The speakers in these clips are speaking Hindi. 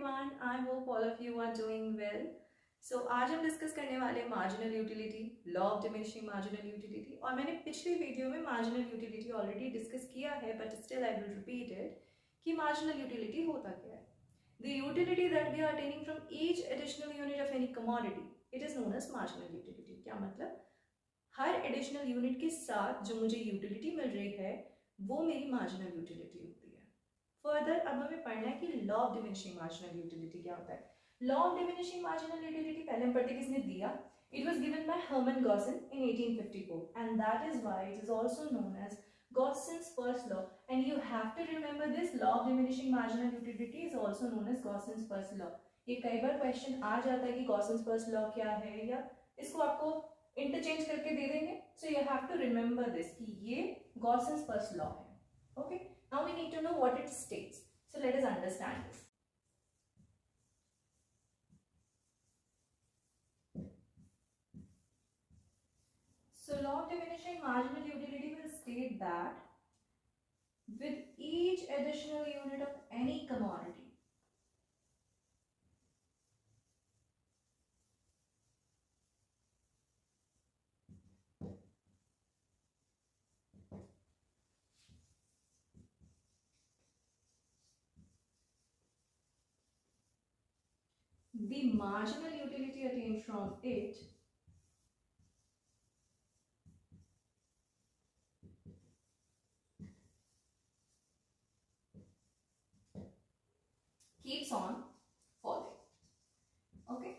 everyone, I hope all of you are doing well. So आज हम डिस्कस करने वाले marginal utility, law of diminishing marginal utility. और मैंने पिछली वीडियो में मार्जिनल यूटिलिटी ऑलरेडी डिस्कस किया है, but still I will repeat it कि मार्जिनल यूटिलिटी होता क्या है। The utility that we are attaining from each additional unit of any commodity, it is known as marginal utility. क्या मतलब? हर एडिशनल यूनिट के साथ जो मुझे यूटिलिटी मिल रही है वो मेरी मार्जिनल यूटिलिटी होती है। फर्दर अब हमें पढ़ना है कि law of diminishing marginal utility क्या होता है। Law of diminishing marginal utility पहले हम पढ़ते किसने दिया? It was given by Hermann Gossen in 1854 and that is why it is also known as Gauss's first law, and you have to remember this law of diminishing marginal utility is also known as Gauss's first law. ये कई बार क्वेश्चन आ जाता है कि Gauss's first law क्या है, या इसको आपको इंटरचेंज करके दे देंगे। So you have to remember this कि ये Gauss's first law है। Okay, now we need to know what it states. So let us understand this. So law of diminishing marginal utility will state that with each additional unit of any commodity, the marginal utility attained from it keeps on falling. Okay,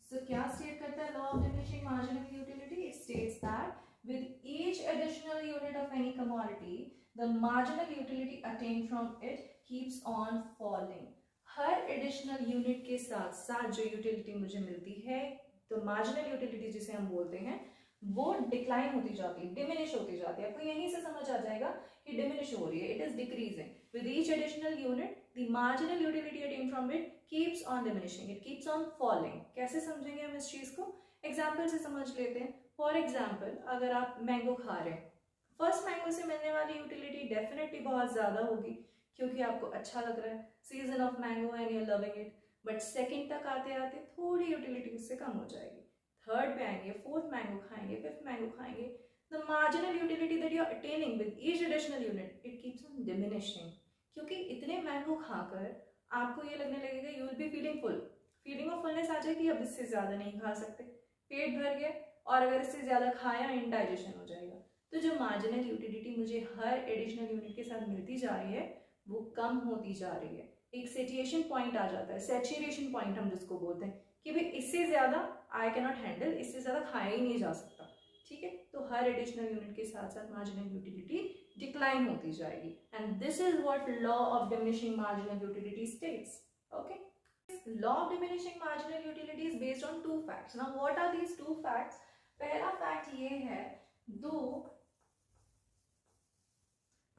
so क्या स्टेट करता है law of diminishing marginal utility? It states that with each additional unit of any commodity the marginal utility attained from it keeps on falling. Her additional unit के साथ साथ जो यूटिलिटी मुझे मिलती है, तो मार्जिनल यूटिलिटी जिसे हम बोलते हैं, वो डिक्लाइन होती जाती है, डिमिनिश होती जाती है। आपको यहीं से समझ आ जाएगा कि डिमिनिश हो रही है, it is decreasing with each additional unit the marginal utility attend from it keeps on diminishing, it keeps on falling. कैसे समझेंगे हम इस चीज को? एग्जाम्पल से समझ लेते हैं। फॉर एग्जाम्पल, अगर आप मैंगो खा रहे हैं, फर्स्ट मैंगो से मिलने वाली यूटिलिटी डेफिनेटली बहुत ज्यादा होगी क्योंकि आपको अच्छा लग रहा है, season of mango and you are loving it. But second तक आते आते थोड़ी यूटिलिटी उससे कम हो जाएगी, थर्ड पे आएंगे, फोर्थ मैंगो खाएंगे, फिफ्थ मैंगो खाएंगे, the marginal utility that you are attaining with each additional unit it keeps on diminishing. क्योंकि इतने मैंगो खाकर आपको ये लगने लगेगा you will be feeling full, feeling of fullness आ जाएगी, अब इससे ज्यादा नहीं खा सकते, पेट भर गया, और अगर इससे ज्यादा खाया इंडाइजेशन हो जाएगा। तो जो मार्जिनल यूटिलिटी मुझे हर एडिशनल यूनिट के साथ मिलती जा रही है वो कम होती जा रही है। एक सेचुएशन पॉइंट आ जाता है, सैचुरेशन पॉइंट हम जिसको बोलते हैं कि भाई इससे ज्यादा आई कैन नॉट हैंडल, इससे ज्यादा खाया ही नहीं जा सकता। ठीक है, तो हर एडिशनल यूनिट के साथ साथ मार्जिनल यूटिलिटी डिक्लाइन होती जाएगी, and this is what law of diminishing marginal utility states. Okay, law of diminishing marginal utility is based on two facts. Now what are these two facts? पहला फैक्ट ये है, दो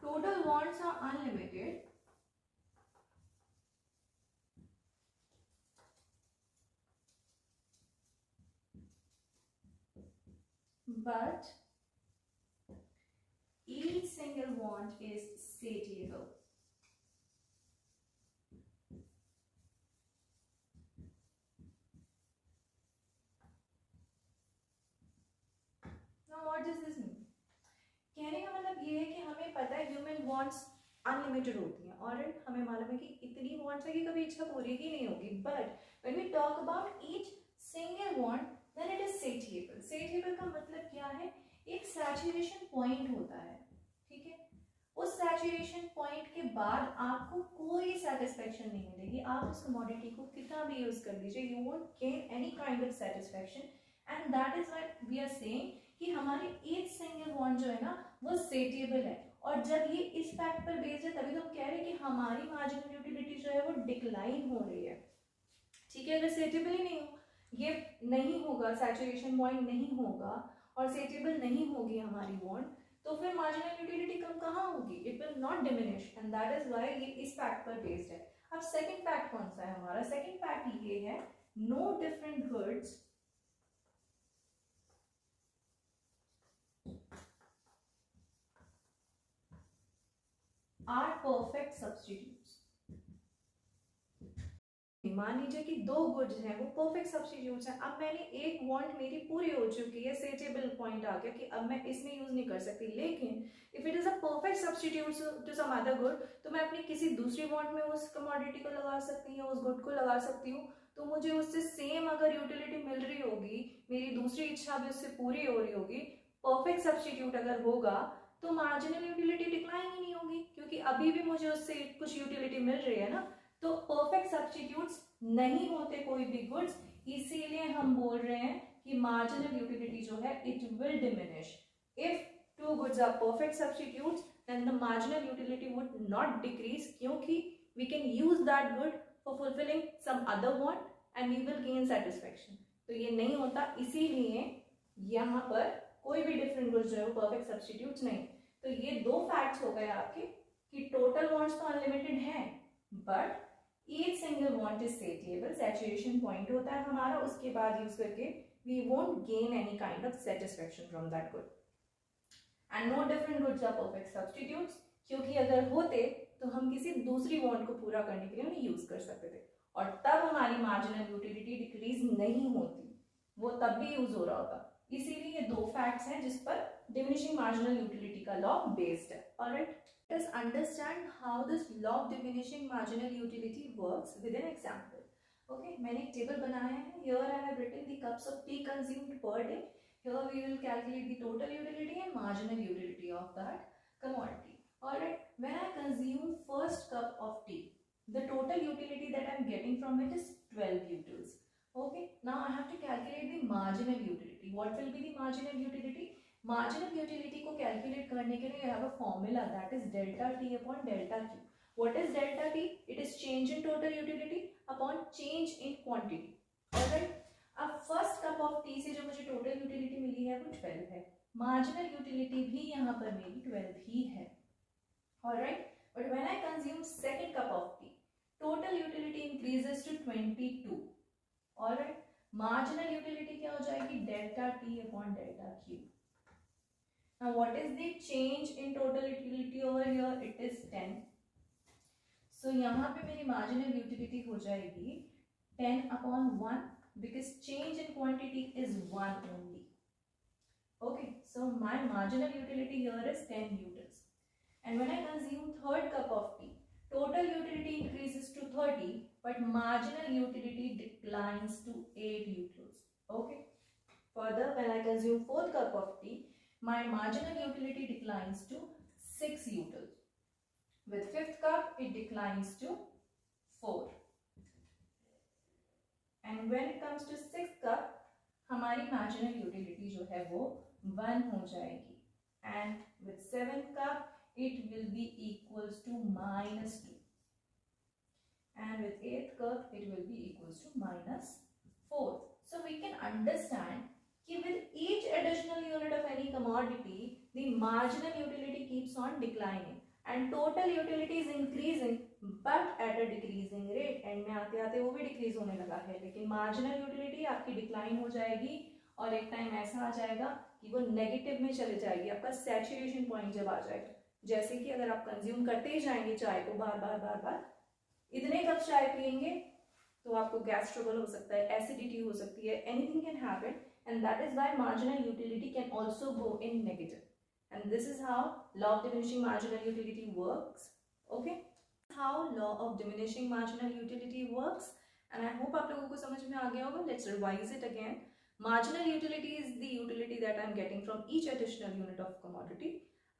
total wants are unlimited, but each single want is satiable. Now what does this mean? कहने का मतलब ये है कि हमें पता है ह्यूमन वांट्स अनलिमिटेड होती हैं, और हमें मालूम है कि इतनी वांट्स है कि कभी इच्छा पूरी ही नहीं होगी, but when we talk about each single want then it is satiable. Satiable का मतलब क्या है? एक सैचुरेशन पॉइंट होता है, ठीक है, उस सैचुरेशन पॉइंट के बाद आपको कोई सेटिस्फेक्शन नहीं मिलेगी। आप उस कमोडिटी को कितना भी यूज कर लीजिए, you won't gain any kind of satisfaction, and that is what we are saying कि हमारी ईच सिंगल वांट जो है ना वो सेटिएबल है। और जब ये इस फैक्ट पर बेस्ड है तभी तो हम कह रहे हैं कि हमारी मार्जिनल यूटिलिटी जो है वो डिक्लाइन हो रही है। ठीक है, अगर सेटिएबल ही नहीं हो, ये नहीं होगा, सैचुरेशन पॉइंट नहीं होगा और सेटिएबल नहीं होगी हमारी वांट, तो फिर मार्जिनल यूटिलिटी कम कहाँ होगी? It will not diminish, and that is why ये इस फैक्ट पर बेस्ड है। अब सेकंड फैक्ट कौन सा है हमारा? सेकंड फैक्ट ये है, no different goods are perfect substitutes. मान लीजिए कि दो गुड्स हैं वो परफेक्ट सब्स्टिट्यूट्स हैं, अब मैंने एक वांट मेरी पूरी हो चुकी है, सेटेबल पॉइंट आ गया कि अब मैं इसमें यूज नहीं कर सकती, लेकिन if it is a perfect substitute to some other good तो मैं अपनी किसी दूसरी वांट में उस कमोडिटी को लगा सकती हूँ, उस गुड को लगा सकती हूँ, तो मुझे उससे सेम अगर यूटिलिटी मिल रही होगी, मेरी दूसरी इच्छा भी उससे पूरी हो रही होगी, परफेक्ट सब्स्टिट्यूट अगर होगा तो मार्जिनल यूटिलिटी डिक्लाइन ही नहीं होगी, क्योंकि अभी भी मुझे उससे कुछ यूटिलिटी मिल रही है ना। तो परफेक्ट सब्स्टिट्यूट्स नहीं होते कोई भी गुड्स, इसीलिए हम बोल रहे हैं कि मार्जिनल यूटिलिटी जो है it will diminish. If two goods are perfect substitutes then the marginal utility would not decrease, क्योंकि we can use that good for fulfilling some other want and we will gain satisfaction। तो ये नहीं होता, इसीलिए यहाँ पर कोई भी डिफरेंट गुड्स जो है वो परफेक्ट सब्स्टिट्यूट्स नहीं। तो ये दो फैक्ट्स हो गए आपके कि टोटल वांट्स तो अनलिमिटेड हैं but each single want is satiable, saturation point होता है हमारा, उसके बाद यूज करके we won't gain any kind of satisfaction from that good and no different goods are perfect substitutes, क्योंकि अगर होते तो हम किसी दूसरी वांट को पूरा करने के लिए उन्हें यूज कर सकते थे और तब हमारी मार्जिनल यूटिलिटी डिक्रीज नहीं होती, वो तब भी यूज हो रहा होता। इसीलिए ये दो फैक्ट्स हैं जिस पर डिमिनिशिंग मार्जिनल यूटिलिटी का लॉ बेस्ड है। Alright, let us understand how this law of diminishing marginal utility works with an example. Okay, मैंने एक टेबल बनाया है, here I have written the cups of tea consumed per day, here we will calculate the total utility and marginal utility of that commodity. Alright, when I consume first cup of tea, the total utility that I am getting from it is 12 utils. Okay, now I have to calculate the marginal utility. What will be the marginal utility? Marginal utility को calculate करने के लिए I have a formula that is delta T upon delta Q. What is delta T? It is change in total utility upon change in quantity. Alright. अब first cup of tea से जो मुझे total utility मिली है वो 12 है, marginal utility भी यहाँ पर मेरी 12 ही है। Alright. But when I consume second cup of tea, total utility increases to 22. Alright. Marginal utility क्या हो जाएगी? Delta T upon delta Q. Now what is the change in total utility over here? It is 10. So यहाँ पे मेरी marginal utility हो जाएगी 10 upon 1 because change in quantity is 1 only. Okay, so my marginal utility here is 10 utils. And when I consume third cup of tea, total utility increases to 30 but marginal utility declines to 8 utils. Okay. Further, when I consume fourth cup of tea, my marginal utility declines to 6 utils. With fifth cup, it declines to 4. And when it comes to sixth cup, हमारी marginal utility जो है वो 1 हो जाएगी. And with seventh cup, it will be equals to -2. And with eighth cup, it will be equals to -4. So we can understand with each additional unit of any commodity, the marginal utility keeps on declining and total utility is increasing but at a decreasing rate. And में आते आते वो भी डिक्रीज होने लगा है, लेकिन मार्जिनल यूटिलिटी आपकी डिक्लाइन हो जाएगी और एक टाइम ऐसा आ जाएगा कि वो नेगेटिव में चले जाएगी, आपका सैचुरेशन पॉइंट जब आ जाएगा। जैसे कि अगर आप कंज्यूम करते ही जाएंगे चाय को बार बार बार बार, इतने कप चाय पियेंगे तो आपको गैस ट्रबल हो सकता है, एसिडिटी हो सकती है, anything can happen, and that is why marginal utility can also go in negative. And this is how law of diminishing marginal utility works. Okay, how law of diminishing marginal utility works, and I hope आप लोगों को समझ में आ गया होगा. Let's revise it again. Marginal utility is the utility that I'm getting from each additional unit of commodity,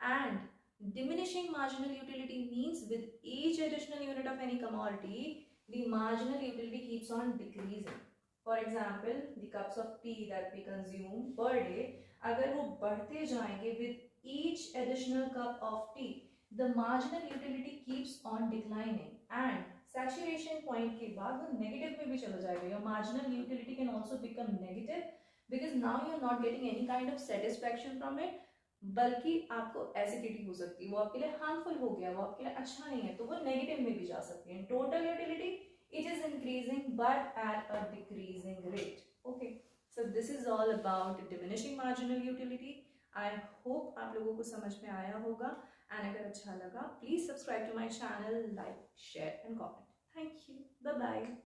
and diminishing marginal utility means with each additional unit of any commodity, the marginal utility keeps on decreasing. For example, the cups of tea that we consume per day, अगर वो बढ़ते जाएंगे with each additional cup of tea, the marginal utility keeps on declining and saturation point के बाद वो negative में भी चला जाएगा. Your marginal utility can also become negative because now you are not getting any kind of satisfaction from it, बल्कि आपको एसिडिटी हो सकती है, वो आपके लिए हार्मफुल हो गया, वो आपके लिए अच्छा नहीं है, तो वो नेगेटिव में भी जा सकती है. Total utility it is increasing but at a decreasing rate. Okay, so this is all about diminishing marginal utility. I hope आप लोगों को समझ में आया होगा, and अगर अच्छा लगा please subscribe to my channel, like, share and comment. Thank you. Bye bye.